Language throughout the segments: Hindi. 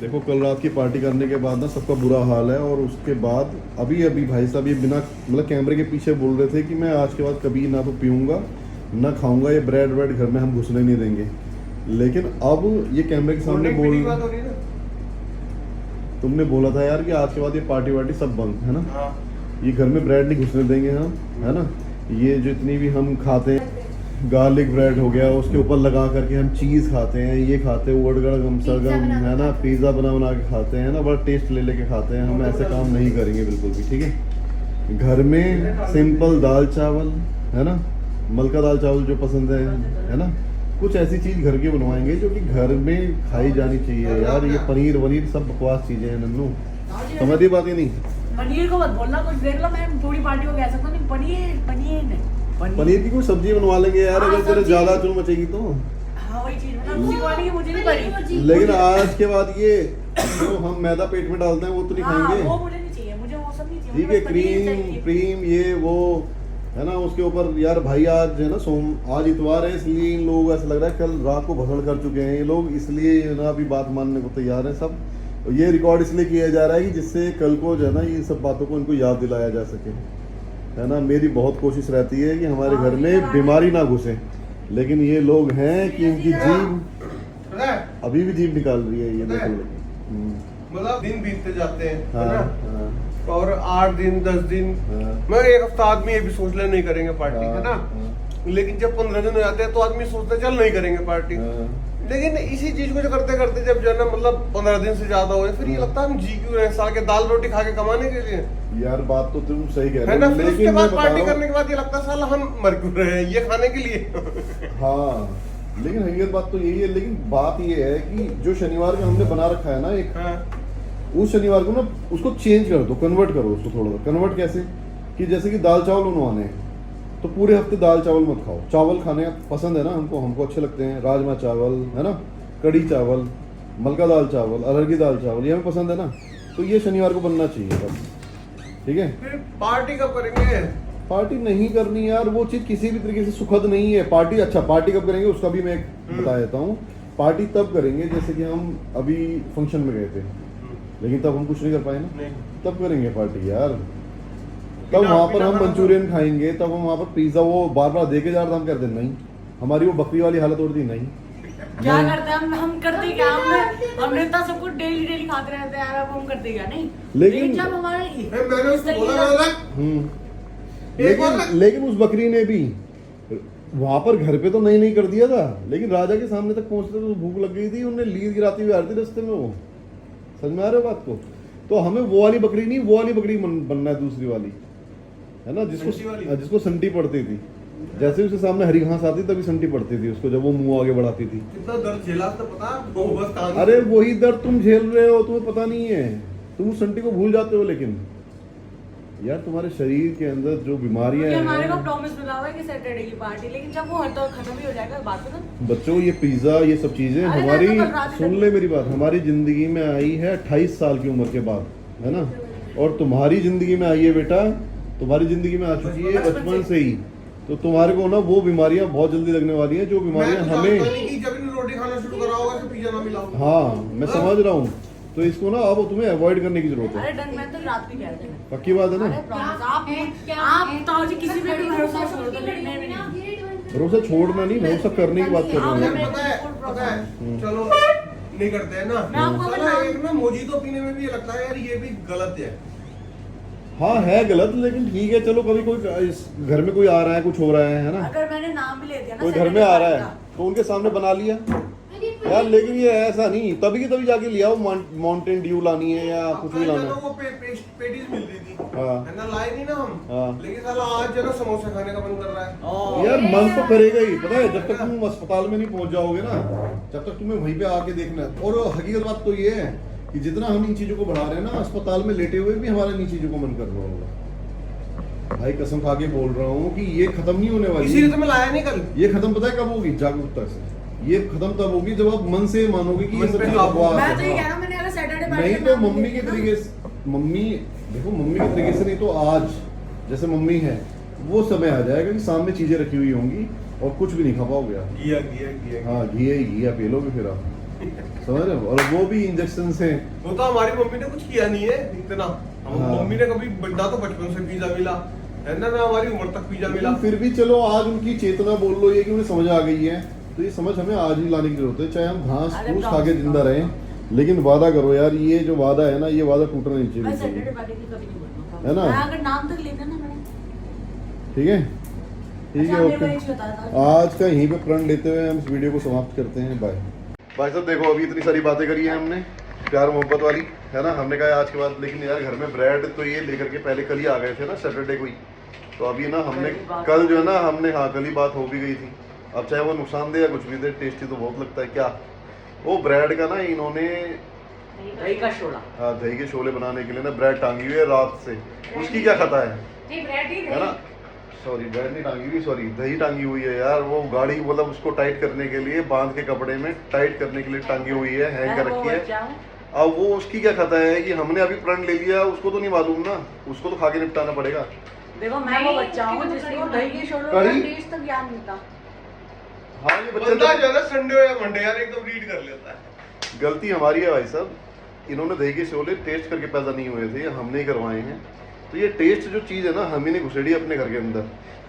देखो कल रात की पार्टी करने के बाद ना सबका बुरा हाल है, और उसके बाद अभी अभी भाई साहब ये बिना मतलब कैमरे के पीछे बोल रहे थे कि मैं आज के बाद कभी ना तो पीऊँगा ना खाऊंगा, ये ब्रेड व्रेड घर में हम घुसने नहीं देंगे। लेकिन अब ये कैमरे के सामने बोल, तुमने बोला था यार कि आज के बाद ये पार्टी वार्टी सब बंद है ना। हाँ। ये घर में ब्रेड नहीं घुसने देंगे हम, है ना। ये जितनी भी हम खाते हैं, गार्लिक ब्रेड हो गया, उसके ऊपर लगा करके हम चीज़ खाते हैं, ये खाते हैं उड़गड़ सरगम है ना, पिज़्ज़ा बना बना के खाते हैं ना, बड़ा टेस्ट ले लेके खाते हैं। हम ऐसे काम नहीं करेंगे बिल्कुल भी, ठीक है। घर में सिंपल दाल चावल है ना, मलका दाल चावल जो पसंद है ना, कुछ ऐसी चीज़ घर की बनवाएंगे जो कि घर में खाई जानी चाहिए यार। ये पनीर वनीर सब बकवास चीज़ें हैं नन्नू, समझ बात ही नहीं। पनीर को मत बोलना, कुछ देख लो, मैं थोड़ी पार्टी को कह सकता हूँ। पनीर की कोई सब्जी बनवा लेंगे यार, अगर तेरे ज्यादा चुन मचेगी तो। हाँ वही चीज मतलब की मुझे नहीं पड़ी। लेकिन आज के बाद ये जो हम मैदा पेट में डालते हैं वो तो नहीं खाएंगे। वो मुझे नहीं चाहिए, मुझे वो सब नहीं चाहिए। ठीक है, क्रीम ये वो है ना, उसके ऊपर यार भाई आज है ना आज इतवार है, इसलिए इन लोग ऐसा लग रहा है कल रात को भसड़ कर चुके हैं ये लोग, इसलिए ना अभी बात मानने को तैयार है सब। ये रिकॉर्ड इसलिए किया जा रहा है कि जिससे कल को जो है ना ये सब बातों को इनको याद दिलाया जा सके, है ना। मेरी बहुत कोशिश रहती है कि हमारे घर में बीमारी ना घुसे, लेकिन ये लोग हैं कि इनकी जीभ अभी भी जीभ निकाल रही है, ये देख लो। मतलब दिन बीतते जाते हैं, हाँ, है ना? हाँ, और 8 दिन 10 दिन, हाँ, मैं एक हफ्ता आदमी ये भी सोच ले नहीं करेंगे पार्टी, हाँ, है ना। हाँ, लेकिन जब 15 दिन हो जाते हैं तो आदमी सोचता है चल नहीं करेंगे पार्टी। हाँ। लेकिन इसी चीज को जो करते करते जब जो है ना मतलब 15 दिन से ज्यादा हो फिर ये लगता है हम जी क्यों रहे, साल के दाल रोटी खा के कमाने के लिए, यार बात तो तुम सही कह है रहे ना। हो, फिर उसके लेकिन बाद मैं पार्टी बता करने के बाद ये लगता है साला हम मर क्यों रहे हैं ये खाने के लिए। हाँ, लेकिन हकीकत बात तो यही है। लेकिन बात ये है कि जो शनिवार का हमने बना रखा है ना एक, हाँ। उस शनिवार को ना उसको चेंज कर दो, कन्वर्ट करो उसको थोड़ा सा। कन्वर्ट कैसे कि जैसे कि दाल चावल बनवाने हैं तो पूरे हफ्ते दाल चावल मत खाओ। चावल खाने पसंद है ना हमको अच्छे लगते हैं, राजमा चावल है ना, कड़ी चावल, मलका दाल चावल, अरहर की दाल चावल, ये हमें पसंद है ना। तो ये शनिवार को बनना चाहिए सब, ठीक है। फिर पार्टी कब करेंगे? पार्टी नहीं करनी यार, वो चीज़ किसी भी तरीके से सुखद नहीं है। पार्टी अच्छा पार्टी कब करेंगे उसका भी मैं बता देता हूँ। पार्टी तब करेंगे जैसे कि हम अभी फंक्शन में गए थे, लेकिन तब हम कुछ नहीं कर पाए ना, तब करेंगे पार्टी यार। तब वहाँ पर हम मंचूरियन खाएंगे, तब हम वहाँ पर पिज्ज़ा वो बार बार दे के जा रहे हम कहते नहीं, हमारी वो बकरी वाली हालत होती नहीं। क्या करते हैं हम करते क्या, हमने इतना सब कुछ डेली खाते रहते हैं यार, अब हम करते क्या नहीं। लेकिन जब हमारे मैंने उसको बोला लेकिन उस बकरी ने भी वहां पर घर पे तो नहीं कर दिया था, लेकिन राजा के सामने तक पहुंचते तो भूख लग गई थी, उन्हें लीद गिराती हुई आ रही थी रास्ते में। वो समझ में आ रहा है बात को। तो हमें वो वाली बकरी नहीं, वो वाली बकरी बनना है, दूसरी वाली है ना, जिसको संटी पड़ती थी। जैसे उसके सामने हरी घास आती तभी संटी पड़ती थी उसको, जब वो मुंह आगे बढ़ाती थी। कितना दर्द झेला तो पता। अरे वही दर्द तुम झेल रहे हो, तुम्हें पता नहीं है, तुम उस संटी को भूल जाते हो। लेकिन यार तुम्हारे शरीर के अंदर जो बीमारियां हैं, हमारे को प्रॉमिस मिला हुआ है कि सैटरडे की पार्टी, लेकिन जब वो तो खत्म ही हो जाएगा बात तो ना। बच्चों ये पिज्जा ये सब चीजें हमारी, सुन ले मेरी बात, हमारी जिंदगी में आई है 28 साल की उम्र के बाद, है ना। और तुम्हारी जिंदगी में आई है बेटा, तुम्हारी जिंदगी में आ चुकी है बचपन से ही। तो तुम्हारे को ना वो बीमारियां बहुत जल्दी लगने वाली हैं, जो बीमारियां हमें जब रोटी खाना शुरू करा होगा तो पिज्जा ना मिला होगा। हाँ मैं समझ रहा हूँ, तो इसको ना अब तुम्हें अवॉइड करने की जरूरत है। अरे डन, मैं तो रात भी कह रही हूँ, पक्की बात है ना। आप ताऊ किसी पे भी भरोसा छोड़ दो, लेकिन मैं भी नहीं। भरोसा छोड़ना नहीं, भरोसा करने की बात कर रहे हैं। पता है चलो नहीं करते हैं ना। चलो एक ना मोजीतो पीने में भी ये लगता है यार ये भी गलत है। हाँ है गलत, लेकिन ठीक है चलो, कभी कोई इस घर में कोई आ रहा है, कुछ हो रहा है ना, अगर मैंने नाम भी ले दिया ना, कोई घर में आ रहा है तो उनके सामने बना लिया यार। लेकिन ये ऐसा नहीं तभी की तभी जाके लिया, वो माउंटेन ड्यू लानी है या कुछ भी लाना है। वो पेटीज मिल रही थी, हाँ है ना, लाए नहीं ना हम। हाँ। लेकिन साला आज जो ना समोसा खाने का मन कर रहा है यार, मन तो करेगा ही, पता है, जब तक तुम अस्पताल में नहीं पहुंच जाओगे ना, जब तक तुम्हें वहीं पे आके देखना है। और हकीकत बात तो ये है कि जितना हम इन चीजों को बढ़ा रहे हैं ना, अस्पताल में लेटे हुए भी हमारा इन चीजों को मन कर रहा होगा। भाई कसम खा के बोल रहा हूँ कि ये खत्म नहीं होने वाली। इसीलिए तो मैं लाया नहीं कल। ये खत्म पता है कब होगी? जागरूकता से। ये खत्म तब होगी जब आप मन से मानोगे कि ये सब चीज़ बकवास है। मैं तो ये कह रहा हूं, मैंने अगर सैटरडे नहीं तो मम्मी के तरीके से, मम्मी देखो मम्मी के तरीके से नहीं तो आज जैसे मम्मी है वो समय आ जाएगा कि सामने चीजें रखी हुई होंगी और कुछ भी नहीं खा पाओगे आप। घिया घिया घिया। हाँ घी पी लोगे फिर आप। समझ रहे हो? और वो भी इंजेक्शन से। वो तो हमारी मम्मी ने कुछ किया नहीं है इतना। हाँ। मम्मी ने कभी बड़ा तो बचपन से पिज्जा मिला है ना हमारी उम्र तक पिज्जा मिला। फिर भी चलो आज उनकी चेतना बोल लो ये कि उन्हें समझ आ गई है, तो ये समझ हमें आज ही लाने की जरूरत है, चाहे हम घास अरे फूस खा के जिंदा रहें, लेकिन वादा करो यार, ये जो वादा है ना, ये वादा टूटना नहीं मैं चाहिए, सैटरडे वाले की कभी नहीं बोलूंगा। है ना? मैं अगर नाम तक लेना ना मैंने। ठीक है? ठीक अच्छा, है, मेरे को ओके। एक चीज़ बता दो। आज का यहीं पे प्रण लेते हुए हम इस वीडियो को समाप्त करते हैं। बाय। भाई साहब देखो, अभी इतनी सारी बातें करी है हमने प्यार मोहब्बत वाली, है ना? हमने कहा आज के बाद, लेकिन यार घर में ब्रेड तो ये लेकर के पहले कल ही आ गए थे ना, सैटरडे को ही। तो अभी ना हमने कल जो है ना, हमने हाँ कल ही बात हो भी गई थी। अब चाहे वो नुकसानदेह या कुछ भी दे, टेस्टी तो बहुत लगता है। क्या वो ब्रेड का ना इन्होंने दही का शोला। हाँ, दही के शोले बनाने के लिए ना ब्रेड टांगी हुई है रात से। उसकी क्या खता है? नहीं ब्रेड ही है ना? सॉरी, ब्रेड नहीं टांगी हुई, सॉरी दही टांगी हुई है यार। वो गाड़ी मतलब उसको टाइट करने के लिए, बांध के कपड़े में टाइट करने के लिए टांगी हुई है, हैंग कर रखी है। अब वो उसकी क्या खता है कि हमने अभी प्रण ले लिया, उसको तो नहीं मालूम ना, उसको तो खा के निपटाना पड़ेगा। देखो मैं वो बच्चा हूँ जिसको दही के शोलों का टेस्ट तक याद नहीं था। हाँ, ये बंदा बच्चा जो है ना संडे या मंडे यार एकदम रीड कर लेता है। गलती हमारी है भाई साहब। इन्होंने दही के शोले टेस्ट करके पैदा नहीं हुए थे, हमने ही करवाए हैं। तो ये टेस्ट जो चीज़ है ना, हम ही ने घुसेड़ी अपने घर के अंदर।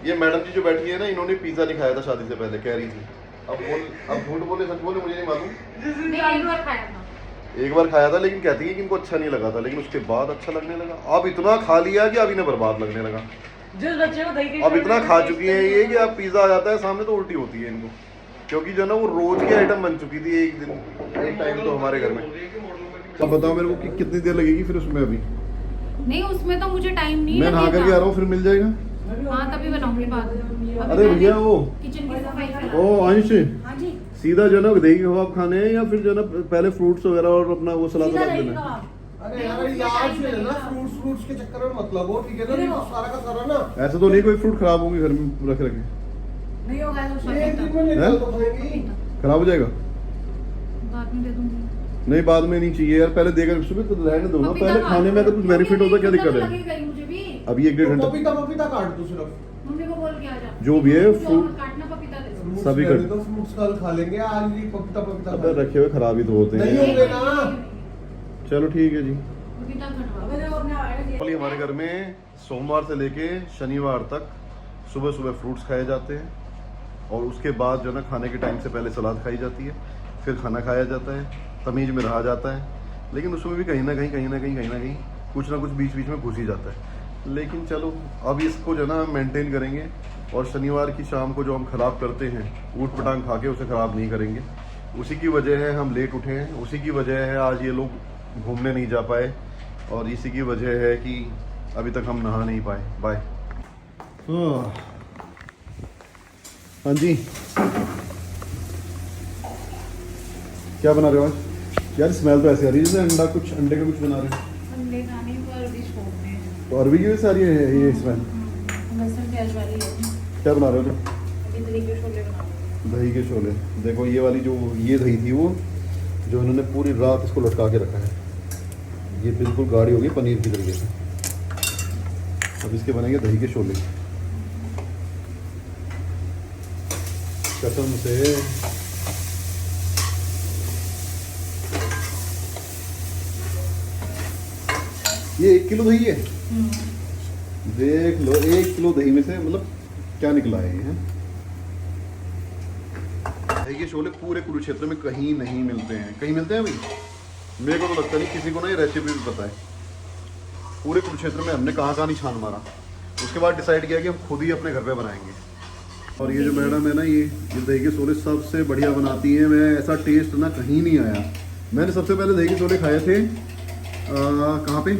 ये मैडम जी जो बैठी है ना, इन्होंने पिज्जा नहीं खाया था शादी से पहले, कह रही थी। अब झूठ बोले सच बोले मुझे नहीं मालूम। एक बार खाया था, लेकिन कहती है कि इनको अच्छा नहीं लगा था, लेकिन उसके बाद अच्छा लगने लगा। अब इतना खा लिया कि अब इन्हें बर्बाद लगने लगा। जिस बच्चे को दही के अब इतना खा चुकी है ये कि अब पिज्जा आ जाता है सामने तो उल्टी होती है इनको, क्योंकि जो ना वो रोज की आइटम बन चुकी थी एक दिन, एक टाइम तो हमारे घर में। अब बताओ मेरे को कि कितनी देर लगेगी फिर उसमें? अभी नहीं उसमें तो मुझे टाइम नहीं मैं नहा करके आ रहा हूँ, फिर मिल जाएगा। हाँ तभी बनाऊंगी बाद में। अरे भैया वो किचन की सफाई फैला। ओ अंश, हाँ जी सीधा जो है ना दही के कबाब खाने हैं या फिर जो है ना पहले फ्रूट्स वगैरह और अपना वो सलाद सीधा वलाद दही देना? का। अरे यार ये आज जो है ना फ्रूट्स के चक्कर में मतलब हो, ठीक है ना? देखो। सारा का सारा ना ऐसा तो नहीं कोई फ्रूट खराब होंगे घर में रख रखे? नहीं होगा तो ये एक दिन सब में हैं? निकल तो खाएंगी। खराब हो जाएगा? बाद में दे दूंगी। नहीं बाद में नहीं चाहिए यार, पहले देकर सुबह तो रहने दो ना, पपीता पहले खा खाने में अगर कुछ बेनिफिट होता क्या दिक्कत है? लगेगा ही मुझे भी। अभी 1-1.5 तो घंटा पपीता काट दो सिर्फ। मम्मी को बोल के आ जा। जो भी है, फ्रूट फ्रूट- काटना, पपीता दे दो। फ्रूट्स सभी रहने कट- दो, फ्रूट्स कल खा लेंगे, आज भी पपीता अबे रखे हुए खराब ही तो होते नहीं हैं। होंगे ना। चलो ठीक है जी। पपीता खटवा। नॉर्मली हमारे घर में सोमवार से लेके शनिवार तक सुबह सुबह फ्रूट्स खाए जाते हैं, और उसके बाद जो ना खाने के टाइम से पहले सलाद खाई जाती है, फिर खाना खाया जाता है, तमीज में रहा जाता है। लेकिन उसमें भी कहीं ना कहीं कुछ ना कुछ बीच बीच में घुस ही जाता है। लेकिन चलो अब इसको जो ना मेंटेन करेंगे, और शनिवार की शाम को जो हम ख़राब करते हैं ऊट पटांग खा के, उसे ख़राब नहीं करेंगे। उसी की वजह है हम लेट उठे हैं, उसी की वजह है आज ये लोग घूमने नहीं जा पाए, और इसी की वजह है कि अभी तक हम नहा नहीं पाए। बाय। हाँ जी, क्या बना रहे हो आज? यार स्मेल तो ऐसे आ रही है जैसे अंडे का कुछ बना रहे हो। अंडे खाने पर डिश छोड़ते हैं। तो अरबी की वजह से आ रही है ये स्मेल? लहसुन प्याज वाली है। क्या बना रहे हो? अभी दही के छोले बना रहे हैं। दही के छोले। देखो ये वाली जो ये दही थी, वो जो इन्होंने पूरी रात इसको लटका के रखा है, ये बिल्कुल गाढ़ी हो गई पनीर की तरीके से। अब इसके बनेंगे दही के छोले कसम से। ये 1 किलो दही है, देख लो 1 किलो दही में से मतलब क्या निकला है ये। दही के छोले पूरे कुरुक्षेत्र में कहीं नहीं मिलते हैं। कहीं मिलते हैं भाई? मेरे को तो लगता नहीं किसी को ना ये रेसिपी भी पता है। पूरे कुरुक्षेत्र में हमने कहाँ नहीं छान मारा। उसके बाद डिसाइड किया कि हम खुद ही अपने घर पे बनाएंगे। और ये जो मैडम है ना, ये दही के छोले सबसे बढ़िया बनाती हैं। मैं ऐसा टेस्ट ना कहीं नहीं आया। मैंने सबसे पहले दही के छोले खाए थे कहाँ पे,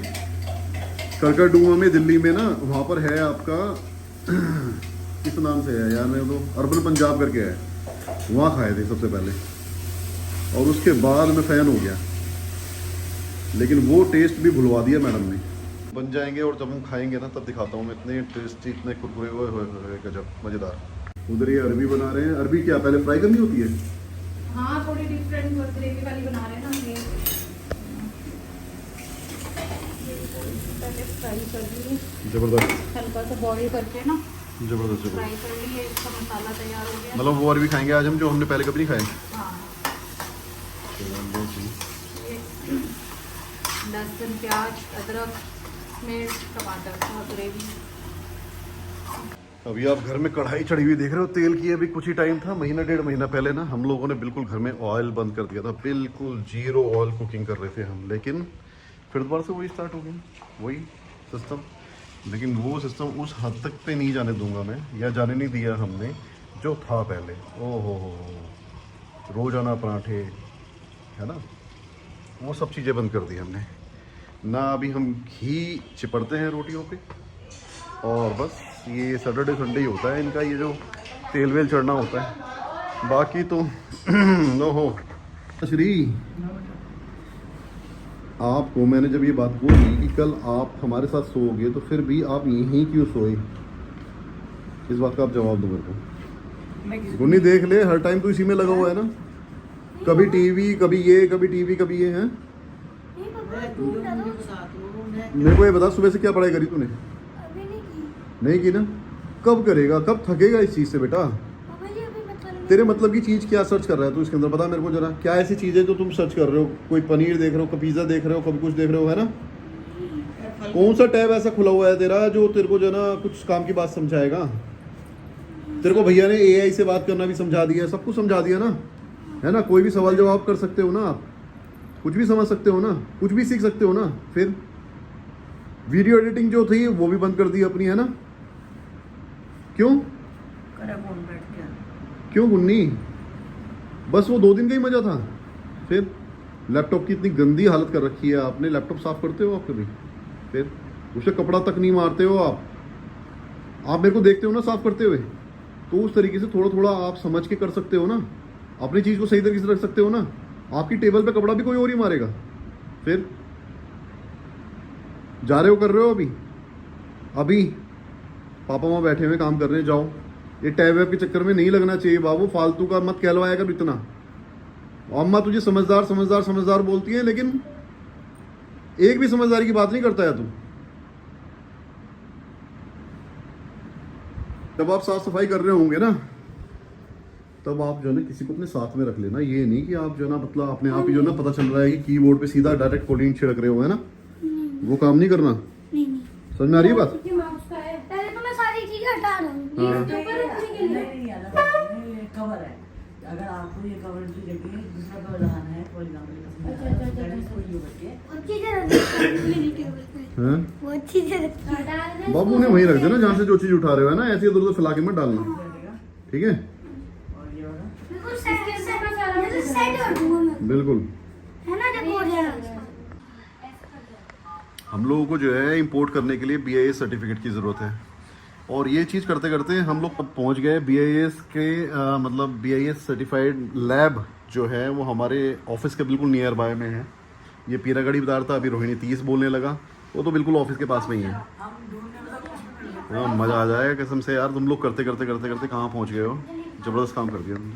करकरडुमा में दिल्ली में ना, वहाँ पर है आपका किस नाम से है यार, मैं तो अर्बन पंजाब करके है, वहाँ खाए थे सबसे पहले, और उसके बाद मैं फ़ैन हो गया। लेकिन वो टेस्ट भी भुलवा दिया मैडम ने। बन जाएंगे और जब हम खाएंगे ना तब दिखाता हूँ मैं, इतने टेस्टी, इतने कुरकुरे हुए, गजब मज़ेदार। उधर ये अरबी बना रहे हैं। अरबी क्या पहले फ्राई करनी होती है? हाँ थोड़ी डिफरेंट ग्रेवी वाली बना रहे हैं ना ये। पहले फ्राई कर लिए, जबरदस्त, हल्का सा बॉईल करके ना जबरदस्त जबरदस्त। फ्राई कर लिए। इसका मसाला तैयार हो गया। मतलब वो अरबी खाएंगे आज हम जो हमने पहले कभी नहीं खाए। हाँ लहसुन, प्याज, अदरक, मिर्च, टमाटर और ग्रेवी। अभी आप घर में कढ़ाई चढ़ी हुई देख रहे हो तेल की। अभी कुछ ही टाइम था, महीना 1.5 महीना पहले ना हम लोगों ने बिल्कुल घर में ऑयल बंद कर दिया था, बिल्कुल 0 ऑयल कुकिंग कर रहे थे हम। लेकिन फिर दोबारा से वही स्टार्ट हो गया, वही सिस्टम। लेकिन वो सिस्टम उस हद तक पे नहीं जाने दूंगा मैं, या जाने नहीं दिया हमने जो था पहले। ओहो रोजाना पराठे, है ना, वो सब चीज़ें बंद कर दी हमने ना। अभी हम घी चिपड़ते हैं रोटियों पे, और बस ये सैटरडे संडे ही होता है इनका ये जो तेल वेल चढ़ना होता है। बाकी तो ओहो। श्री, आपको मैंने जब ये बात बोली कि कल आप हमारे साथ सोओगे तो फिर भी आप यहीं क्यों सोए, इस बात का आप जवाब दो मेरे को। गुन्नी देख ले, हर टाइम तो इसी में लगा हुआ है ना, कभी टीवी कभी ये, कभी टीवी कभी ये है। मेरे को ये बता, सुबह से क्या पढ़ाई करी तूने? नहीं की ना? कब करेगा, कब थकेगा इस चीज़ से बेटा? तेरे मतलब की चीज़ क्या सर्च कर रहा है तू इसके अंदर, बता मेरे को जरा। क्या ऐसी चीज़ है जो तुम सर्च कर रहे हो? कोई पनीर देख रहे हो, कभी पिज़्ज़ा देख रहे हो, कभी कुछ देख रहे हो, है ना? कौन सा टैब ऐसा खुला हुआ है तेरा जो तेरे को जो ना कुछ काम की बात समझाएगा? तेरे को भैया ने AI से बात करना भी समझा दिया, सब कुछ समझा दिया ना, है ना? कोई भी सवाल जवाब कर सकते हो ना आप, कुछ भी समझ सकते हो ना, कुछ भी सीख सकते हो ना। फिर वीडियो एडिटिंग जो थी वो भी बंद कर दी अपनी, है ना? क्यों क्यों गुन्नी? बस वो 2 दिन का ही मजा था। फिर लैपटॉप की इतनी गंदी हालत कर रखी है आपने। लैपटॉप साफ करते हो आप कभी? फिर उसे कपड़ा तक नहीं मारते हो आप मेरे को देखते हो ना साफ करते हुए, तो उस तरीके से थोड़ा थोड़ा आप समझ के कर सकते हो ना, अपनी चीज़ को सही तरीके से रख सकते हो ना। आपकी टेबल पे कपड़ा भी कोई और ही मारेगा। फिर जा रहे हो, कर रहे हो अभी पापा वहाँ बैठे हुए काम कर रहे हैं, जाओ। ये टैब वैब के चक्कर में नहीं लगना चाहिए बाबू, फालतू का मत कहलवाया कर इतना। अम्मा तुझे समझदार समझदार समझदार बोलती है, लेकिन एक भी समझदारी की बात नहीं करता है तू। जब आप साफ सफाई कर रहे होंगे ना, तब आप जो है ना किसी को अपने साथ में रख लेना। ये नहीं कि आप जो है ना मतलब अपने आप ही जो है ना पता चल रहा है कि कीबोर्ड पे सीधा डायरेक्ट कोडिंग छिड़क रहे हो, है ना? वो काम नहीं करना। समझ में आ रही है बात? पहले तो मैं सारी चीजें हटा रहा हूँ। कवर है, अगर आपको ये कवर की जगह दूसरा कवर लगाना है, कोई वो चीजें बाबू ने वहीं रख देना जहाँ से जो चीज उठा रहे हो, है ना? ऐसे इधर उधर फैला के मत डालना, ठीक है? बिल्कुल, है ना? जब हो जाएगा हम लोगों को जो है इंपोर्ट करने के लिए BIS सर्टिफिकेट की ज़रूरत है। और ये चीज़ करते करते हम लोग पहुंच गए BIS के मतलब BIS सर्टिफाइड लैब जो है वो हमारे ऑफिस के बिल्कुल नियर बाय में है। ये पीरागढ़ी बता रहा था, अभी रोहिणी 30 बोलने लगा, वो तो बिल्कुल ऑफिस के पास में ही है। हाँ, मज़ा आ जाएगा कसम से यार। तुम लोग करते करते करते करते कहाँ पहुँच गए हो, ज़बरदस्त काम कर दिया तुमने।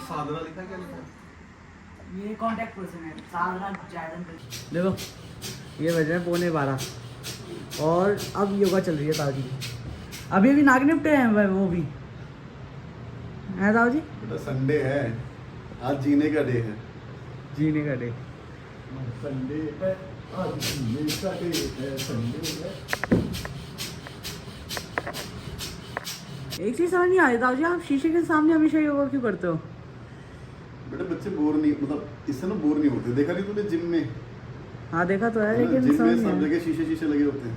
साधना लिखा क्या लिखा? ये कांटेक्ट पर्सन है, साधना जैडन। देखो ये बज रहे हैं 11:15 और अब योगा चल रही है ताऊ जी। अभी भी नाग निपटे हैं वो भी है ताऊ जी। बेटा संडे है आज, जीने का डे है, जीने का डे। संडे है आज, जीने का डे है, संडे है। एक चीज समझ नहीं आ रही ताऊ जी, आप शीशे के सामने हमेशा योगा क्यों करते हो? बेटा बच्चे बोर नहीं, मतलब इससे ना बोर नहीं होते। देखा नहीं तूने जिम में? हाँ देखा तो है, जिम लेकिन में समझ सब नहीं जगह शीशे शीशे लगे होते हैं।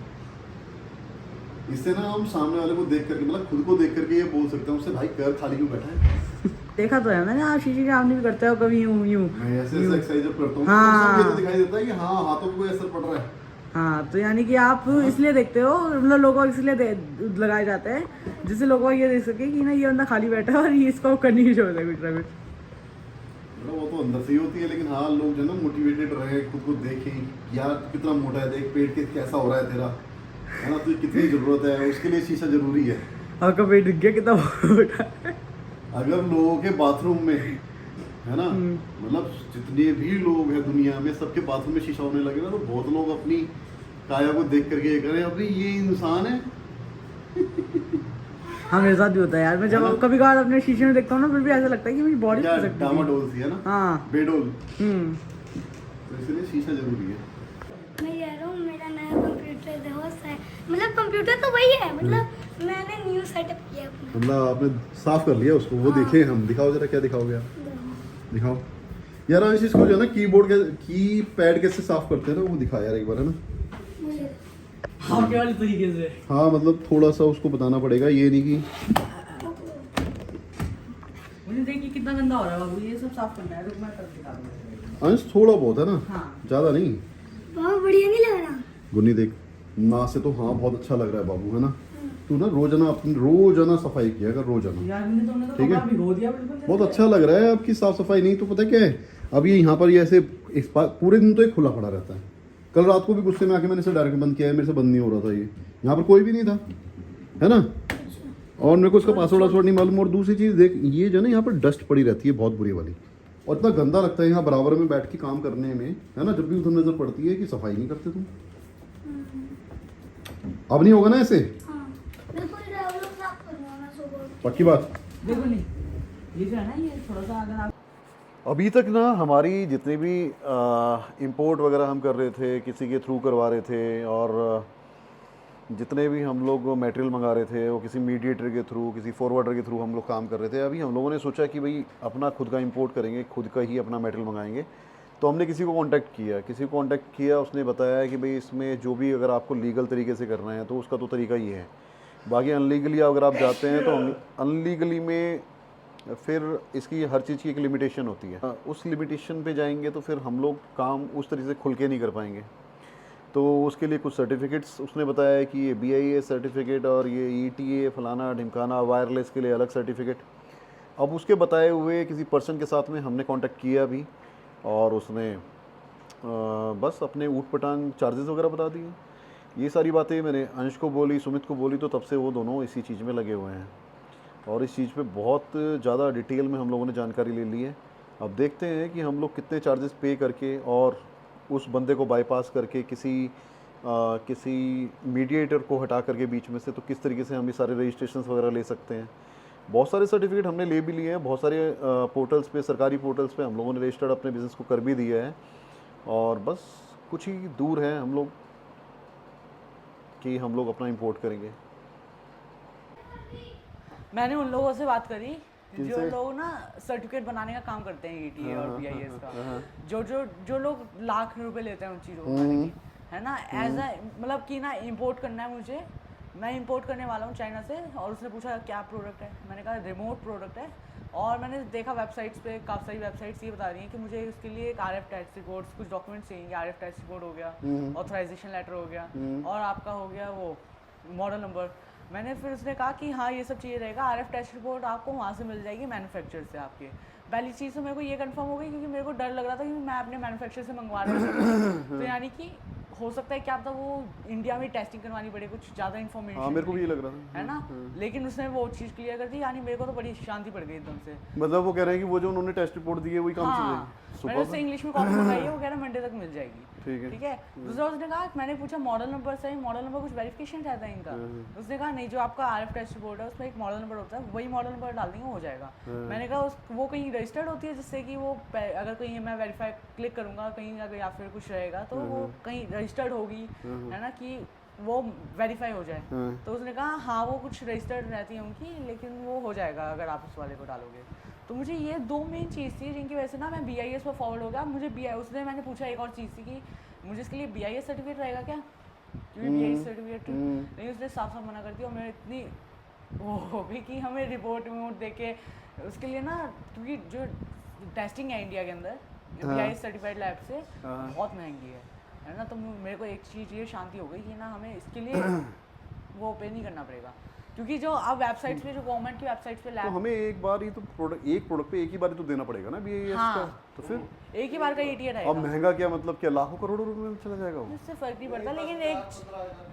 इससे ना हम सामने वाले को देख करके, मतलब खुद को देख करके ये बोल सकते हैं उससे, भाई कर खाली क्यों बैठा है? देखा तो है मैंने, आप शीशे के सामने भी करते हो, कभी यूं यूं। मैं ऐसे एक्सरसाइज जब करता हूँ हाँ। तो सब ये तो दिखाई देता है कि हाँ हाथों पे कोई असर पड़ रहा है। हाँ, तो यानी कि आप इसलिए देखते हो, मतलब लोगों को इसलिए लगाए जाते हैं जिससे लोगों को ये देख सके कि ना ये बंदा खाली बैठा है और ये इसको करनी ही छोड़ दे कुछ ना कुछ। वो तो अंदर से ही होती है, लेकिन हाँ लोग जो है ना मोटिवेटेड रहे, खुद को देखें यार कितना मोटा है, देख पेट के कैसा हो रहा है तेरा, है ना? तुझे कितनी जरूरत है, उसके लिए शीशा जरूरी है। आपका पेट दिख गया कितना मोटा है। अगर लोगों के बाथरूम में, है ना, मतलब जितने भी लोग हैं दुनिया में सबके बाथरूम में शीशा होने लगे ना, तो बहुत लोग अपनी काया को देख करके ये करें अभी ये इंसान है। हाँ मेरे साथ भी होता है यार, मैं जब कभी कभार अपने शीशे में देखता हूँ ना फिर भी ऐसा लगता है कि मेरी बॉडी क्या डामाडोल सी है ना, हाँ बेडोल, हम्म। तो इसलिए शीशा जरूरी है। मैं कह रहा हूँ मेरा नया कंप्यूटर बहुत है, मतलब कंप्यूटर तो वही है, मतलब मैंने न्यू सेटअप किया अपना। मतलब आपने साफ कर लिया उसको, वो देखे हम, दिखाओ जरा क्या दिखाओगे आप, दिखाओ यार। इस चीज को जो है ना कीबोर्ड के की पैड कैसे साफ करते हैं ना, वो दिखा यार एक बार, है ना। आपके वाले तरीके से। हाँ मतलब थोड़ा सा उसको बताना पड़ेगा, ये नहीं कि मुझे देखिए कितना गंदा हो रहा है बाबू, ये सब साफ करना है, रुक मैं कर दिखा दूंगा। अंश थोड़ा बहुत है ना, हाँ। ज्यादा नहीं। बहुत बढ़िया नहीं लग रहा? गुन्नी देख ना से तो हाँ बहुत अच्छा लग रहा है बाबू, है ना। तू ना रोजाना अपनी रोजाना सफाई किया कर, रोजाना। यार मैंने तुमने तो ठीक है। कपड़ा भिगो दिया बिल्कुल जैसे। बहुत अच्छा लग रहा है आपकी साफ सफाई। नहीं तो पता क्या है, अब ये यहाँ पर ये ऐसे पूरे दिन तो ये खुला पड़ा रहता है। कल रात को भी गुस्से में आके मैंने इसे डायरेक्ट बंद किया है, मेरे से बंद नहीं हो रहा था ये, यहाँ पर कोई भी नहीं था, है ना। और मेरे को इसका पासवर्ड वासवर्ड नहीं मालूम। और दूसरी चीज़ देख, ये जो है ना यहाँ पर डस्ट पड़ी रहती है बहुत बुरी वाली, और इतना गंदा लगता है यहाँ बराबर में बैठ के काम करने में, है ना। जब भी उधर नजर पड़ती है कि सफाई नहीं करते तुम। अब नहीं होगा ना ऐसे, हाँ, बिल्कुल ट्रैवल साफ करूँगा मैं सुबह। पक्की बात। देखो नहीं, ये जो है ना ये थोड़ा सा अगर आप अभी तक ना हमारी जितने भी इंपोर्ट वगैरह हम कर रहे थे, किसी के थ्रू करवा रहे थे, और जितने भी हम लोग मटेरियल मंगा रहे थे वो किसी मीडिएटर के थ्रू, किसी फॉरवर्डर के थ्रू हम लोग काम कर रहे थे। अभी हम लोगों ने सोचा कि भाई अपना खुद का इंपोर्ट करेंगे, खुद का ही अपना मटेरियल मंगाएंगे। तो हमने किसी को कांटेक्ट किया, उसने बताया कि भाई इसमें जो भी अगर आपको लीगल तरीके से करना है तो उसका तो तरीका ही है। बाकी अनलीगली अगर आप जाते हैं तो अनलीगली में फिर इसकी हर चीज़ की एक लिमिटेशन होती है। उस लिमिटेशन पे जाएंगे तो फिर हम लोग काम उस तरीके से खुल के नहीं कर पाएंगे। तो उसके लिए कुछ सर्टिफिकेट्स उसने बताया है कि ये BIS सर्टिफिकेट और ये ETA फलाना ढिमकाना, वायरलेस के लिए अलग सर्टिफिकेट। अब उसके बताए हुए किसी पर्सन के साथ में हमने कांटेक्ट किया भी, और उसने बस अपने ऊट पटांग चार्जेस वगैरह बता दिए। ये सारी बातें मैंने अंश को बोली, सुमित को बोली, तो तब से वो दोनों इसी चीज़ में लगे हुए हैं, और इस चीज़ पे बहुत ज़्यादा डिटेल में हम लोगों ने जानकारी ले ली है। अब देखते हैं कि हम लोग कितने चार्जेस पे करके और उस बंदे को बाईपास करके किसी मीडिएटर को हटा करके बीच में से, तो किस तरीके से हम ये सारे रजिस्ट्रेशंस वगैरह ले सकते हैं। बहुत सारे सर्टिफिकेट हमने ले भी लिए हैं, बहुत सारे पोर्टल्स पे, सरकारी पोर्टल्स पे हम लोगों ने रजिस्टर्ड अपने बिज़नेस को कर भी दिया है, और बस कुछ ही दूर है हम लोग कि हम लोग अपना इंपोर्ट करेंगे। मैंने उन लोगों से बात करी जो किनसे? लोग ना सर्टिफिकेट बनाने का काम करते हैं ETA और BIS का, जो लोग लाख रुपए लेते हैं उन चीज़ों को बनाने की, है ना। एज अ मतलब कि ना इंपोर्ट करना है मुझे, मैं इंपोर्ट करने वाला हूँ चाइना से। और उसने पूछा क्या प्रोडक्ट है, मैंने कहा रिमोट प्रोडक्ट है। और मैंने देखा वेबसाइट्स पे, काफ़ी सारी वेबसाइट्स ये बता रही हैं कि मुझे इसके लिए एक RF टैक्स रिपोर्ट, कुछ डॉक्यूमेंट्स चाहिए। RF टैक्स रिपोर्ट हो गया, ऑथराइजेशन लेटर हो गया, और आपका हो गया वो मॉडल नंबर। मैंने फिर उसने कहा कि हाँ ये सब चीज़ें रहेगा। RF टेस्ट रिपोर्ट आपको वहाँ से मिल जाएगी, मैन्युफैक्चर से आपके। पहली चीज़ तो मेरे को ये कंफर्म हो गई, क्योंकि मेरे को डर लग रहा था कि मैं अपने मैन्युफैक्चर से मंगवा रहा हूँ तो यानी कि हो सकता है क्या पता वो इंडिया में टेस्टिंग करवानी पड़े, कुछ ज़्यादा इन्फॉर्मेशन। हाँ मेरे को भी ये लग रहा था, है ना। लेकिन उसने वो चीज़ क्लियर कर दी, यानी मेरे को तो बड़ी शांति पड़ गई एकदम से। मतलब वो कह रहे हैं कि वो जो उन्होंने टेस्ट रिपोर्ट दी है वही काम से हाँ, मैंने उससे इंग्लिश में कॉपी मंगाई है, वो कह रहा मंडे तक मिल जाएगी। ठीक है। दूसरा उसने कहा, मैंने पूछा मॉडल नंबर सही, मॉडल नंबर कुछ वेरिफिकेशन रहता है इनका। उसने कहा नहीं, जो आपका RF टेस्ट रिपोर्ट है उसमें एक मॉडल नंबर होता है, वही मॉडल नंबर डाल देंगे हो जाएगा। मैंने कहा वो कहीं रजिस्टर्ड होती है, जिससे कि वो अगर कहीं मैं वेरीफाई क्लिक करूंगा कहीं अगर या फिर कुछ रहेगा तो वो कहीं रजिस्टर्ड होगी, है ना, कि वो वेरीफाई हो जाए। तो उसने कहा हाँ वो कुछ रजिस्टर्ड रहती है उनकी, लेकिन वो हो जाएगा अगर आप उस वाले को डालोगे। तो मुझे ये दो मेन चीज़ थी जिनकी वजह से ना मैं BIS पर फॉरवर्ड हो गया। मुझे उसने मैंने पूछा एक और चीज़ थी कि मुझे इसके लिए BIS सर्टिफिकेट रहेगा क्या, क्योंकि BIS सर्टिफिकेट नहीं, उसने साफ साफ मना कर दिया। और मैं इतनी वो हो गई कि हमें रिपोर्ट दे के उसके लिए ना, क्योंकि जो टेस्टिंग है इंडिया के अंदर BIS सर्टिफाइड लैब से बहुत महंगी है ना। तो मेरे को एक चीज़ ये शांति हो गई कि ना हमें इसके लिए वो पे नहीं करना पड़ेगा, क्योंकि जो अब वेबसाइट्स पे, जो गवर्नमेंट की वेबसाइट्स पे लैब, तो हमें एक बार ही तो एक प्रोडक्ट पे एक ही बार ही तो देना पड़ेगा ना BIS का। तो फिर एक ही बार का ETA रहेगा। अब महंगा क्या मतलब, क्या लाखों करोड़ों रुपए में चला जाएगा वो? इससे फर्क नहीं पड़ता, लेकिन एक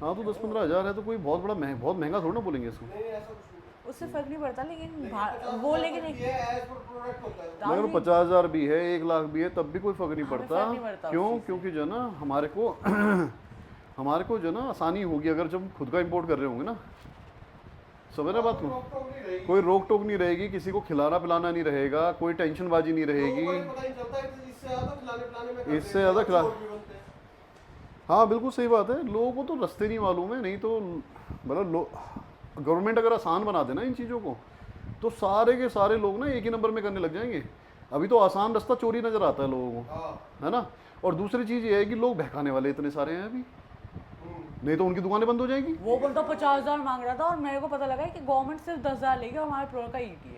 हाँ तो 10-15 हज़ार है तो कोई बहुत महंगा थोड़ा ना बोलेंगे इसको। उससे फर्क नहीं पड़ता, लेकिन वो लेकिन अगर 50,000 भी है, 1 लाख भी है, तब भी कोई फर्क नहीं पड़ता। क्यों? क्योंकि जो ना हमारे को जो ना आसानी होगी अगर जब खुद का इंपोर्ट कर रहे होंगे ना, समझ रहे बात को? रोक-टोक नहीं रहेगी। कोई रोक टोक नहीं रहेगी, किसी को खिलाना पिलाना नहीं रहेगा, कोई टेंशनबाजी नहीं रहेगी। लोगों को पता नहीं चलता है कि इससे ज़्यादा खिलाने-पिलाने में इससे करते हैं, ज़्यादा खिला- चोर भी बनते हैं। हाँ बिल्कुल सही बात है, लोगों को तो रास्ते नहीं मालूम है, नहीं तो मतलब गवर्नमेंट अगर आसान बना देना इन चीज़ों को तो सारे के सारे लोग ना एक ही नंबर में करने लग जाएंगे। अभी तो आसान रास्ता चोरी नज़र आता है लोगों को, हाँ। है ना। और दूसरी चीज़ ये है कि लोग बहकाने वाले इतने सारे हैं अभी, नहीं तो उनकी दुकानें बंद हो जाएंगी। वो बोलता 50,000 मांग रहा था और मेरे को पता लगा है कि गवर्नमेंट सिर्फ 10,000 लेगी और हमारे प्रोडक्ट का ईटी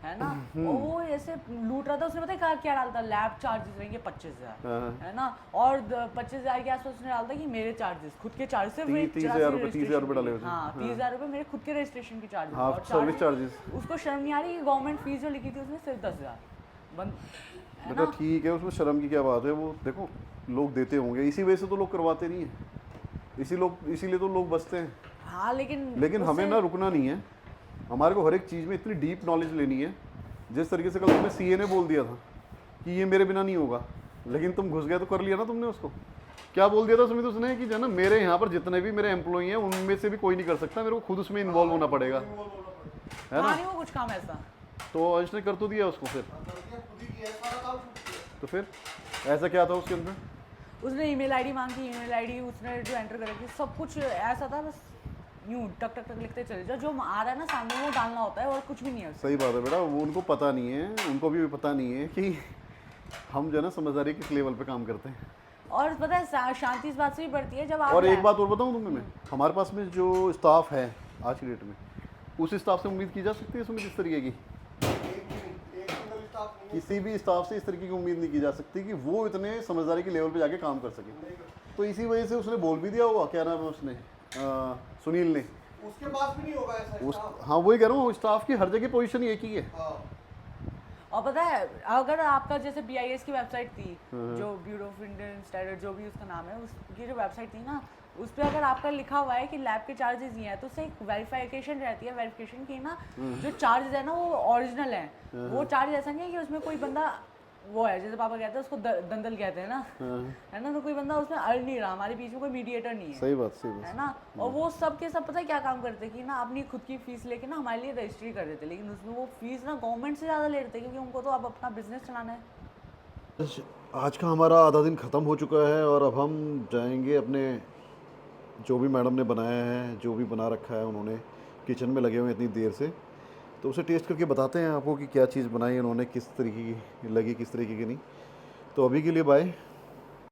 है ना। और वो ऐसे लूट रहा था, उसने पता है क्या डालता, लैब चार्जेस रहेंगे 25,000 हाँ। है ना, और 25,000 के आसपास उसने डालता कि मेरे चार्जेस खुद के चार्जेस सिर्फ 30,000 रुपये 30,000 रुपये डाले उसने। हाँ 30,000 रुपये मेरे खुद के रजिस्ट्रेशन के चार्जेस। हाँ, सर्विस चार्जेस। उसको शर्म नहीं आ रही कि गवर्नमेंट फीस जो लिखी थी उसमें सिर्फ 10,000 बंद है बेटा ना। ठीक है, उसमें शर्म की क्या बात है, वो देखो लोग देते होंगे, इसी वजह से तो लोग करवाते नहीं है, इसीलिए तो लोग बचते हैं। हाँ लेकिन हमें ना रुकना नहीं है, हमारे को हर एक चीज़ में इतनी डीप नॉलेज लेनी है। जिस तरीके से कल तुम्हें सीए ने बोल दिया था कि ये मेरे बिना नहीं होगा, लेकिन तुम घुस गए तो कर लिया ना तुमने उसको। क्या बोल दिया था सुमित उसने कि जो है ना, मेरे यहाँ पर जितने भी मेरे एम्प्लॉई हैं उनमें से भी कोई नहीं कर सकता, मेरे को खुद उसमें इन्वॉल्व होना पड़ेगा, है ना। नहीं वो कुछ काम ऐसा। तो अंश ने कर तो दिया उसको, फिर खुद ही किया है, सारा काम खुद किया है। तो फिर ऐसा क्या था उसके अंदर? उसने ईमेल आईडी मांगी, ईमेल आईडी उसने जो एंटर कर रखी, सब कुछ ऐसा था, बस यूं टक टक टक लिखते चले जाओ, जो आ रहा है ना सामने वो डालना होता है और कुछ भी नहीं है उसमें। सही बात है बेटा, वो उनको पता नहीं है, उनको भी पता नहीं है कि हम जो है ना समझदारी किस लेवल पे काम करते हैं। और पता है शांति इस बात से भी बढ़ती है जब आप और एक बात और बताऊं तुम्हें मैं, हमारे पास में जो स्टाफ है आज की डेट में, उस स्टाफ से उम्मीद की जा सकती है सुमित इस तरीके की? एक सिंगल स्टाफ नहीं किसी भी स्टाफ से इस तरीके की उम्मीद नहीं की जा सकती कि वो इतने समझदारी के लेवल पे जाके काम कर सके। तो इसी वजह से उसने बोल भी दिया होगा, क्या नाम है उसने, सुनील ने, है। उसके पास भी नहीं होगा ऐसा उस स्टाफ। हाँ वही कह रहा हूँ, स्टाफ की हर जगह पोजीशन एक ही है। हाँ। और पता है अगर आपका जैसे BIS की वेबसाइट थी, जो ब्यूरो ऑफ इंडियन स्टैंडर्ड जो भी उसका नाम है, उसकी जो वेबसाइट थी ना, उस पर अगर आपका लिखा हुआ है कि लैब के चार्जेस ये हैं, तो उससे एक वेरिफिकेशन रहती है, वेरिफिकेशन की ना जो चार्जेस है ना वो ओरिजिनल है। वो चार्ज ऐसा नहीं है कि उसमें कोई बंदा वो है, जैसे पापा कहते हैं उसको दंदल कहते हैं ना, है ना, तो कोई बंदा उसमें अड़ नहीं रहा, हमारे बीच में कोई मीडिएटर नहीं है। सही बात, सही बात। है ना। और वो सब के सब पता है क्या काम करते कि ना अपनी खुद की फीस लेके ना हमारे लिए रजिस्ट्री कर देते, लेकिन उसमें वो फीस ना गवर्नमेंट से ज़्यादा ले लेते क्योंकि उनको तो अब अपना बिजनेस चलाना है। आज का हमारा आधा दिन ख़त्म हो चुका है और अब हम जाएंगे अपने जो भी मैडम ने बनाया है, जो भी बना रखा है उन्होंने, किचन में लगे हुए हैं इतनी देर से, तो उसे टेस्ट करके बताते हैं आपको कि क्या चीज़ बनाई उन्होंने, किस तरीके की लगी, किस तरीके की नहीं। तो अभी के लिए बाय।